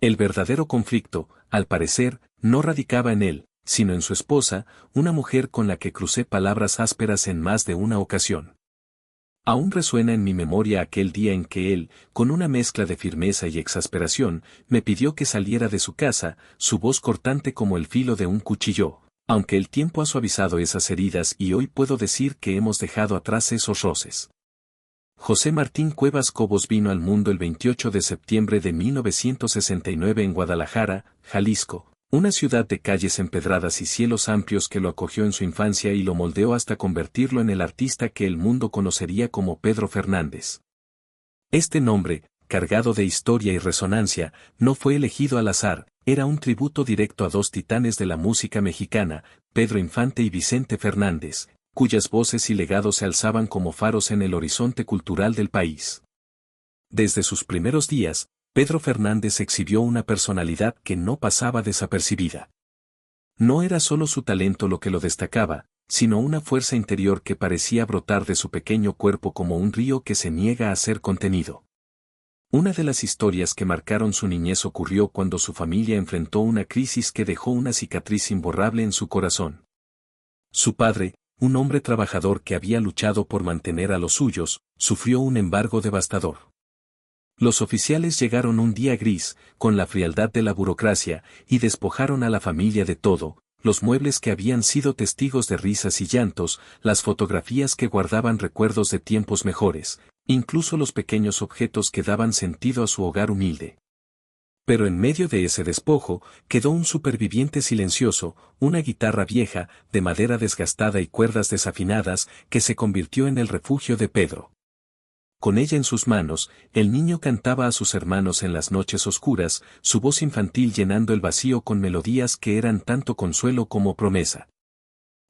El verdadero conflicto, al parecer, no radicaba en él, sino en su esposa, una mujer con la que crucé palabras ásperas en más de una ocasión. Aún resuena en mi memoria aquel día en que él, con una mezcla de firmeza y exasperación, me pidió que saliera de su casa, su voz cortante como el filo de un cuchillo, aunque el tiempo ha suavizado esas heridas y hoy puedo decir que hemos dejado atrás esos roces. José Martín Cuevas Cobos vino al mundo el 28 de septiembre de 1969 en Guadalajara, Jalisco, una ciudad de calles empedradas y cielos amplios que lo acogió en su infancia y lo moldeó hasta convertirlo en el artista que el mundo conocería como Pedro Fernández. Este nombre, cargado de historia y resonancia, no fue elegido al azar, era un tributo directo a dos titanes de la música mexicana, Pedro Infante y Vicente Fernández, cuyas voces y legados se alzaban como faros en el horizonte cultural del país. Desde sus primeros días, Pedro Fernández exhibió una personalidad que no pasaba desapercibida. No era solo su talento lo que lo destacaba, sino una fuerza interior que parecía brotar de su pequeño cuerpo como un río que se niega a ser contenido. Una de las historias que marcaron su niñez ocurrió cuando su familia enfrentó una crisis que dejó una cicatriz imborrable en su corazón. Su padre, un hombre trabajador que había luchado por mantener a los suyos, sufrió un embargo devastador. Los oficiales llegaron un día gris, con la frialdad de la burocracia, y despojaron a la familia de todo, los muebles que habían sido testigos de risas y llantos, las fotografías que guardaban recuerdos de tiempos mejores, incluso los pequeños objetos que daban sentido a su hogar humilde. Pero en medio de ese despojo, quedó un superviviente silencioso, una guitarra vieja, de madera desgastada y cuerdas desafinadas, que se convirtió en el refugio de Pedro. Con ella en sus manos, el niño cantaba a sus hermanos en las noches oscuras, su voz infantil llenando el vacío con melodías que eran tanto consuelo como promesa.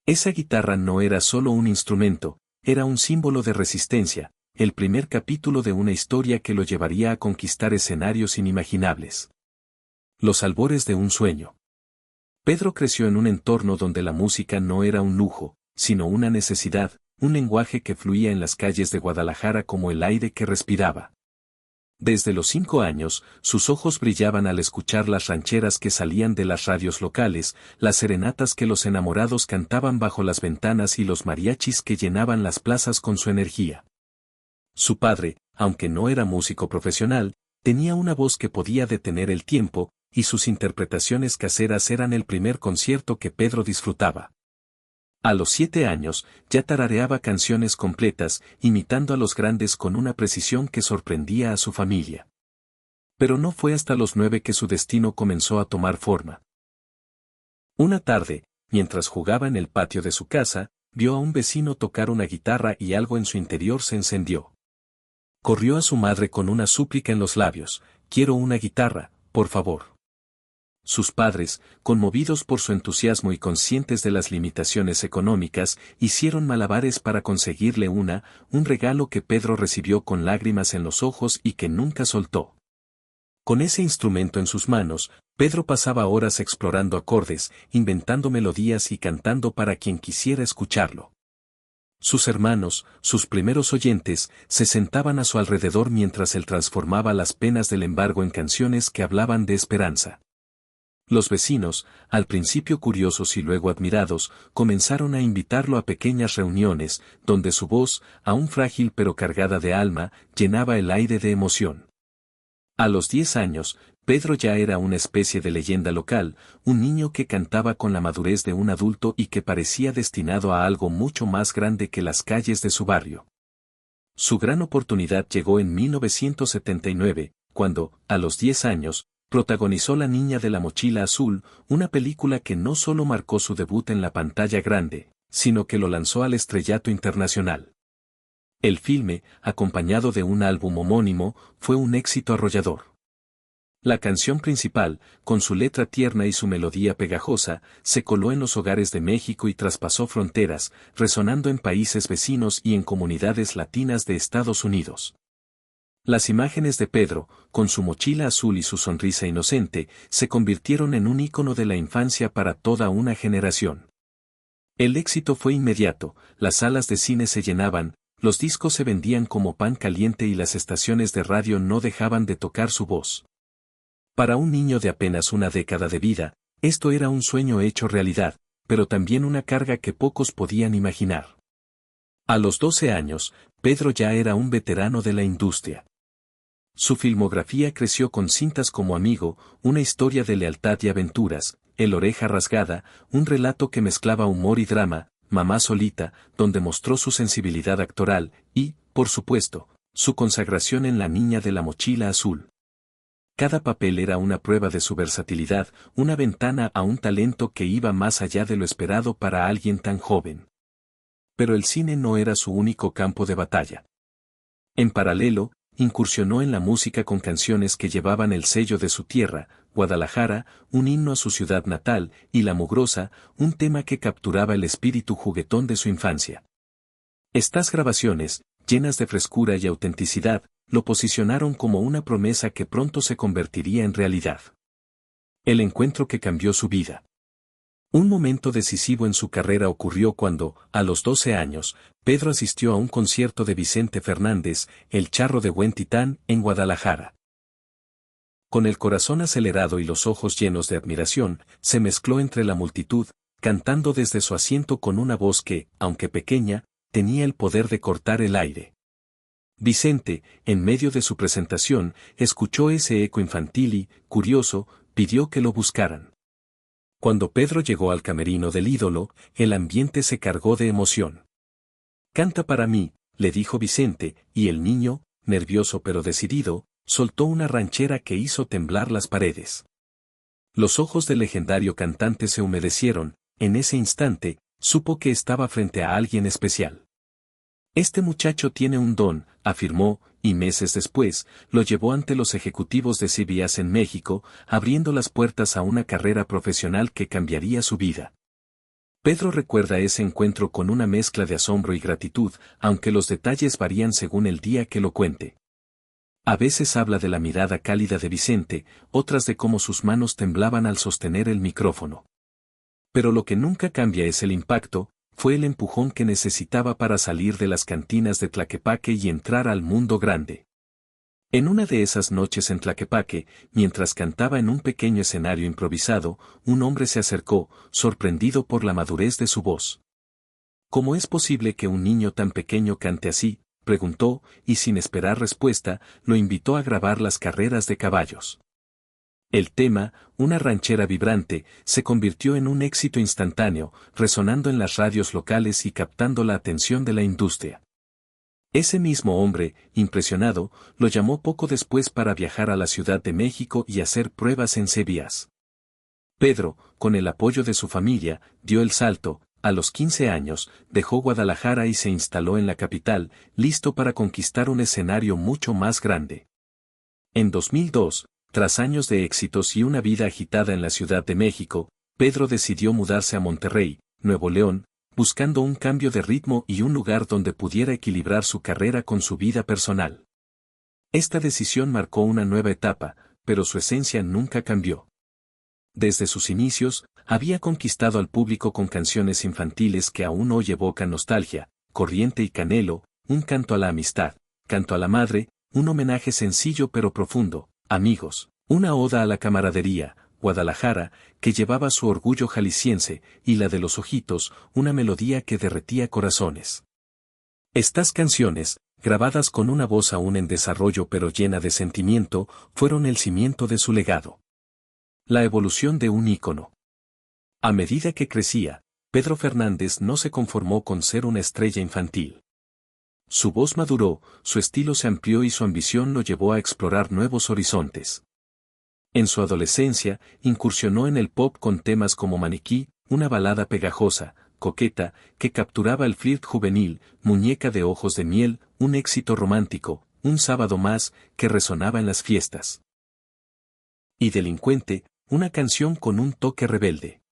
Esa guitarra no era solo un instrumento, era un símbolo de resistencia, el primer capítulo de una historia que lo llevaría a conquistar escenarios inimaginables. Los albores de un sueño. Pedro creció en un entorno donde la música no era un lujo, sino una necesidad, un lenguaje que fluía en las calles de Guadalajara como el aire que respiraba. Desde los 5 años, sus ojos brillaban al escuchar las rancheras que salían de las radios locales, las serenatas que los enamorados cantaban bajo las ventanas y los mariachis que llenaban las plazas con su energía. Su padre, aunque no era músico profesional, tenía una voz que podía detener el tiempo, y sus interpretaciones caseras eran el primer concierto que Pedro disfrutaba. A los 7 años, ya tarareaba canciones completas, imitando a los grandes con una precisión que sorprendía a su familia. Pero no fue hasta los 9 que su destino comenzó a tomar forma. Una tarde, mientras jugaba en el patio de su casa, vio a un vecino tocar una guitarra y algo en su interior se encendió. Corrió a su madre con una súplica en los labios: «Quiero una guitarra, por favor». Sus padres, conmovidos por su entusiasmo y conscientes de las limitaciones económicas, hicieron malabares para conseguirle un regalo que Pedro recibió con lágrimas en los ojos y que nunca soltó. Con ese instrumento en sus manos, Pedro pasaba horas explorando acordes, inventando melodías y cantando para quien quisiera escucharlo. Sus hermanos, sus primeros oyentes, se sentaban a su alrededor mientras él transformaba las penas del embargo en canciones que hablaban de esperanza. Los vecinos, al principio curiosos y luego admirados, comenzaron a invitarlo a pequeñas reuniones, donde su voz, aún frágil pero cargada de alma, llenaba el aire de emoción. A los 10 años, Pedro ya era una especie de leyenda local, un niño que cantaba con la madurez de un adulto y que parecía destinado a algo mucho más grande que las calles de su barrio. Su gran oportunidad llegó en 1979, cuando, a los 10 años, protagonizó La niña de la mochila azul, una película que no solo marcó su debut en la pantalla grande, sino que lo lanzó al estrellato internacional. El filme, acompañado de un álbum homónimo, fue un éxito arrollador. La canción principal, con su letra tierna y su melodía pegajosa, se coló en los hogares de México y traspasó fronteras, resonando en países vecinos y en comunidades latinas de Estados Unidos. Las imágenes de Pedro, con su mochila azul y su sonrisa inocente, se convirtieron en un ícono de la infancia para toda una generación. El éxito fue inmediato, las salas de cine se llenaban, los discos se vendían como pan caliente y las estaciones de radio no dejaban de tocar su voz. Para un niño de apenas una década de vida, esto era un sueño hecho realidad, pero también una carga que pocos podían imaginar. A los 12 años, Pedro ya era un veterano de la industria. Su filmografía creció con cintas como Amigo, una historia de lealtad y aventuras, El Oreja Rasgada, un relato que mezclaba humor y drama, Mamá Solita, donde mostró su sensibilidad actoral, y, por supuesto, su consagración en La Niña de la Mochila Azul. Cada papel era una prueba de su versatilidad, una ventana a un talento que iba más allá de lo esperado para alguien tan joven. Pero el cine no era su único campo de batalla. En paralelo, incursionó en la música con canciones que llevaban el sello de su tierra, Guadalajara, un himno a su ciudad natal, y La Mugrosa, un tema que capturaba el espíritu juguetón de su infancia. Estas grabaciones, llenas de frescura y autenticidad, lo posicionaron como una promesa que pronto se convertiría en realidad. El encuentro que cambió su vida. Un momento decisivo en su carrera ocurrió cuando, a los 12 años, Pedro asistió a un concierto de Vicente Fernández, El Charro de Buen Titán, en Guadalajara. Con el corazón acelerado y los ojos llenos de admiración, se mezcló entre la multitud, cantando desde su asiento con una voz que, aunque pequeña, tenía el poder de cortar el aire. Vicente, en medio de su presentación, escuchó ese eco infantil y, curioso, pidió que lo buscaran. Cuando Pedro llegó al camerino del ídolo, el ambiente se cargó de emoción. «Canta para mí», le dijo Vicente, y el niño, nervioso pero decidido, soltó una ranchera que hizo temblar las paredes. Los ojos del legendario cantante se humedecieron, en ese instante, supo que estaba frente a alguien especial. «Este muchacho tiene un don», afirmó, y meses después, lo llevó ante los ejecutivos de CBS en México, abriendo las puertas a una carrera profesional que cambiaría su vida. Pedro recuerda ese encuentro con una mezcla de asombro y gratitud, aunque los detalles varían según el día que lo cuente. A veces habla de la mirada cálida de Vicente, otras de cómo sus manos temblaban al sostener el micrófono. Pero lo que nunca cambia es el impacto, fue el empujón que necesitaba para salir de las cantinas de Tlaquepaque y entrar al mundo grande. En una de esas noches en Tlaquepaque, mientras cantaba en un pequeño escenario improvisado, un hombre se acercó, sorprendido por la madurez de su voz. «¿Cómo es posible que un niño tan pequeño cante así?», preguntó, y sin esperar respuesta, lo invitó a grabar las carreras de caballos. El tema, una ranchera vibrante, se convirtió en un éxito instantáneo, resonando en las radios locales y captando la atención de la industria. Ese mismo hombre, impresionado, lo llamó poco después para viajar a la Ciudad de México y hacer pruebas en CBS. Pedro, con el apoyo de su familia, dio el salto, a los 15 años, dejó Guadalajara y se instaló en la capital, listo para conquistar un escenario mucho más grande. En 2002, tras años de éxitos y una vida agitada en la Ciudad de México, Pedro decidió mudarse a Monterrey, Nuevo León, buscando un cambio de ritmo y un lugar donde pudiera equilibrar su carrera con su vida personal. Esta decisión marcó una nueva etapa, pero su esencia nunca cambió. Desde sus inicios, había conquistado al público con canciones infantiles que aún hoy evocan nostalgia, Corriente y Canelo, un canto a la amistad, Canto a la madre, un homenaje sencillo pero profundo, Amigos, una oda a la camaradería, Guadalajara, que llevaba su orgullo jalisciense, y la de los ojitos, una melodía que derretía corazones. Estas canciones, grabadas con una voz aún en desarrollo pero llena de sentimiento, fueron el cimiento de su legado. La evolución de un ícono. A medida que crecía, Pedro Fernández no se conformó con ser una estrella infantil. Su voz maduró, su estilo se amplió y su ambición lo llevó a explorar nuevos horizontes. En su adolescencia, incursionó en el pop con temas como Maniquí, una balada pegajosa, coqueta, que capturaba el flirt juvenil, Muñeca de ojos de miel, un éxito romántico, Un sábado más, que resonaba en las fiestas. Y Delincuente, una canción con un toque rebelde.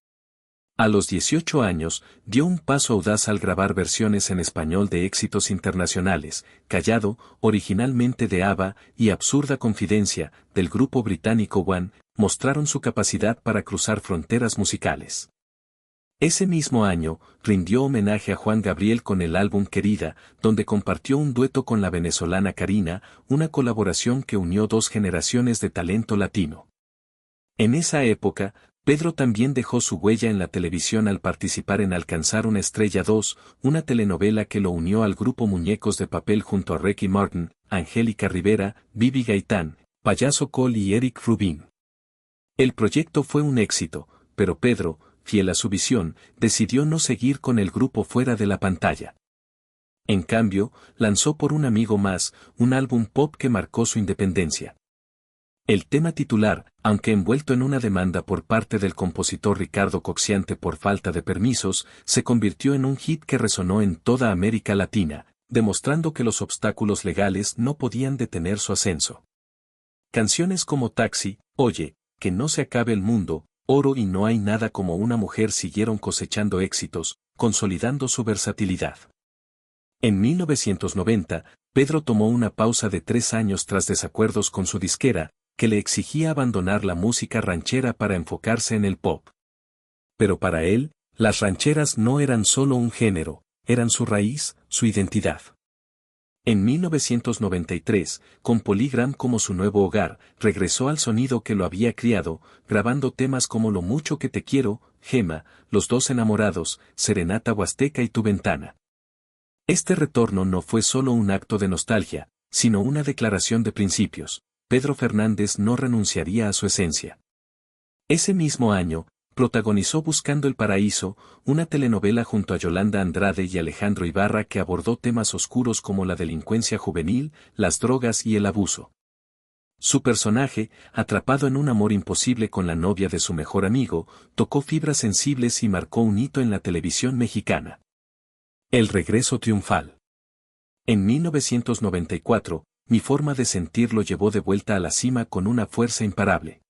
A los 18 años, dio un paso audaz al grabar versiones en español de éxitos internacionales, Callado, originalmente de ABBA, y Absurda Confidencia, del grupo británico One, mostraron su capacidad para cruzar fronteras musicales. Ese mismo año, rindió homenaje a Juan Gabriel con el álbum Querida, donde compartió un dueto con la venezolana Karina, una colaboración que unió dos generaciones de talento latino. En esa época, Pedro también dejó su huella en la televisión al participar en Alcanzar una estrella 2, una telenovela que lo unió al grupo Muñecos de Papel junto a Ricky Martin, Angélica Rivera, Bibi Gaitán, Payaso Cole y Eric Rubin. El proyecto fue un éxito, pero Pedro, fiel a su visión, decidió no seguir con el grupo fuera de la pantalla. En cambio, lanzó Por un amigo más, un álbum pop que marcó su independencia. El tema titular, aunque envuelto en una demanda por parte del compositor Ricardo Cocciante por falta de permisos, se convirtió en un hit que resonó en toda América Latina, demostrando que los obstáculos legales no podían detener su ascenso. Canciones como Taxi, Oye, Que no se acabe el mundo, Oro y No hay nada como una mujer siguieron cosechando éxitos, consolidando su versatilidad. En 1990, Pedro tomó una pausa de 3 años tras desacuerdos con su disquera, que le exigía abandonar la música ranchera para enfocarse en el pop. Pero para él, las rancheras no eran solo un género, eran su raíz, su identidad. En 1993, con Polygram como su nuevo hogar, regresó al sonido que lo había criado, grabando temas como Lo mucho que te quiero, Gema, Los dos enamorados, Serenata Huasteca y Tu ventana. Este retorno no fue solo un acto de nostalgia, sino una declaración de principios. Pedro Fernández no renunciaría a su esencia. Ese mismo año, protagonizó Buscando el Paraíso, una telenovela junto a Yolanda Andrade y Alejandro Ibarra que abordó temas oscuros como la delincuencia juvenil, las drogas y el abuso. Su personaje, atrapado en un amor imposible con la novia de su mejor amigo, tocó fibras sensibles y marcó un hito en la televisión mexicana. El regreso triunfal. En 1994, Mi forma de sentir lo llevó de vuelta a la cima con una fuerza imparable.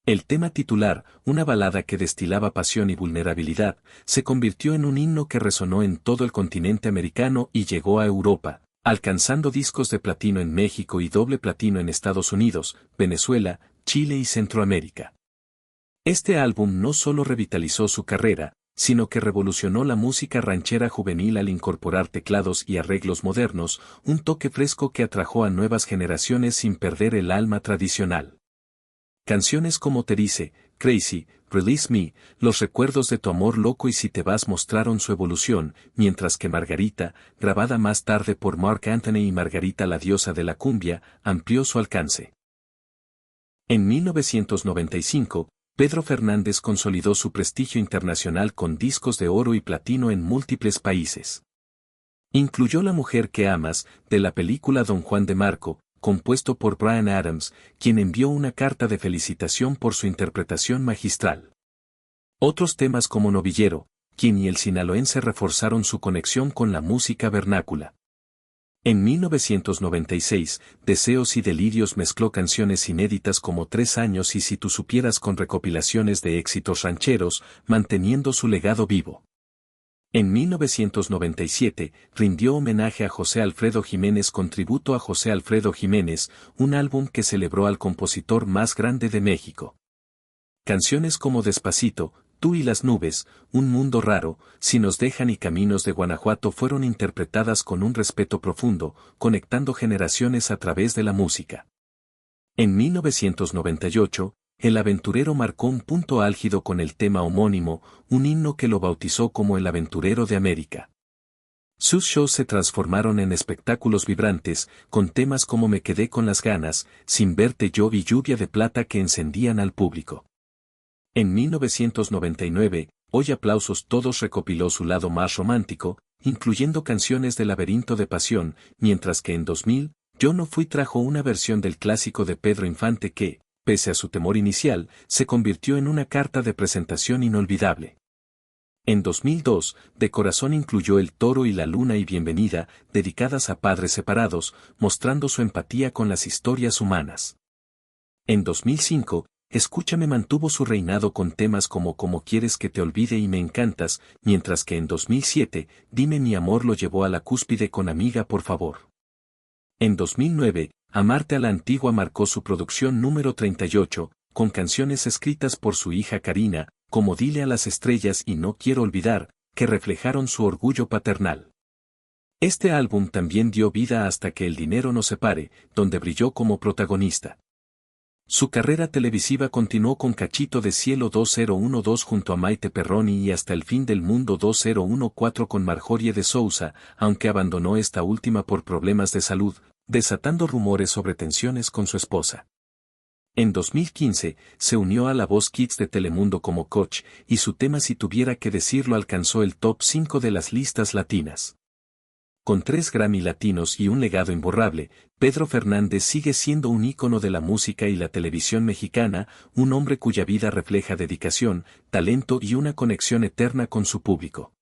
El tema titular, una balada que destilaba pasión y vulnerabilidad, se convirtió en un himno que resonó en todo el continente americano y llegó a Europa, alcanzando discos de platino en México y doble platino en Estados Unidos, Venezuela, Chile y Centroamérica. Este álbum no solo revitalizó su carrera, sino que revolucionó la música ranchera juvenil al incorporar teclados y arreglos modernos, un toque fresco que atrajo a nuevas generaciones sin perder el alma tradicional. Canciones como Te dice, Crazy, Release Me, Los recuerdos de tu amor loco y Si te vas mostraron su evolución, mientras que Margarita, grabada más tarde por Marc Anthony y Margarita la diosa de la cumbia, amplió su alcance. En 1995, Pedro Fernández consolidó su prestigio internacional con discos de oro y platino en múltiples países. Incluyó La mujer que amas, de la película Don Juan de Marco, compuesto por Bryan Adams, quien envió una carta de felicitación por su interpretación magistral. Otros temas como Novillero, quien y el sinaloense reforzaron su conexión con la música vernácula. En 1996, Deseos y Delirios mezcló canciones inéditas como 3 años y Si tú supieras con recopilaciones de éxitos rancheros, manteniendo su legado vivo. En 1997, rindió homenaje a José Alfredo Jiménez con Tributo a José Alfredo Jiménez, un álbum que celebró al compositor más grande de México. Canciones como Despacito, Tú y las nubes, Un mundo raro, Si nos dejan y Caminos de Guanajuato fueron interpretadas con un respeto profundo, conectando generaciones a través de la música. En 1998, El Aventurero marcó un punto álgido con el tema homónimo, un himno que lo bautizó como El Aventurero de América. Sus shows se transformaron en espectáculos vibrantes, con temas como Me quedé con las ganas, Sin verte yo y Lluvia de plata que encendían al público. En 1999, Hoy aplausos todos recopiló su lado más romántico, incluyendo canciones de Laberinto de Pasión, mientras que en 2000, Yo no fui trajo una versión del clásico de Pedro Infante que, pese a su temor inicial, se convirtió en una carta de presentación inolvidable. En 2002, De Corazón incluyó El Toro y la Luna y Bienvenida, dedicadas a padres separados, mostrando su empatía con las historias humanas. En 2005, Escúchame mantuvo su reinado con temas como Cómo quieres que te olvide y Me encantas, mientras que en 2007, Dime mi amor lo llevó a la cúspide con Amiga por favor. En 2009, Amarte a la antigua marcó su producción número 38, con canciones escritas por su hija Karina, como Dile a las estrellas y No quiero olvidar, que reflejaron su orgullo paternal. Este álbum también dio vida Hasta que el dinero nos separe, donde brilló como protagonista. Su carrera televisiva continuó con Cachito de Cielo 2012 junto a Maite Perroni y Hasta el fin del mundo 2014 con Marjorie de Sousa, aunque abandonó esta última por problemas de salud, desatando rumores sobre tensiones con su esposa. En 2015, se unió a La Voz Kids de Telemundo como coach, y su tema Si tuviera que decirlo alcanzó el top 5 de las listas latinas. Con 3 Grammy latinos y un legado imborrable, Pedro Fernández sigue siendo un ícono de la música y la televisión mexicana, un hombre cuya vida refleja dedicación, talento y una conexión eterna con su público.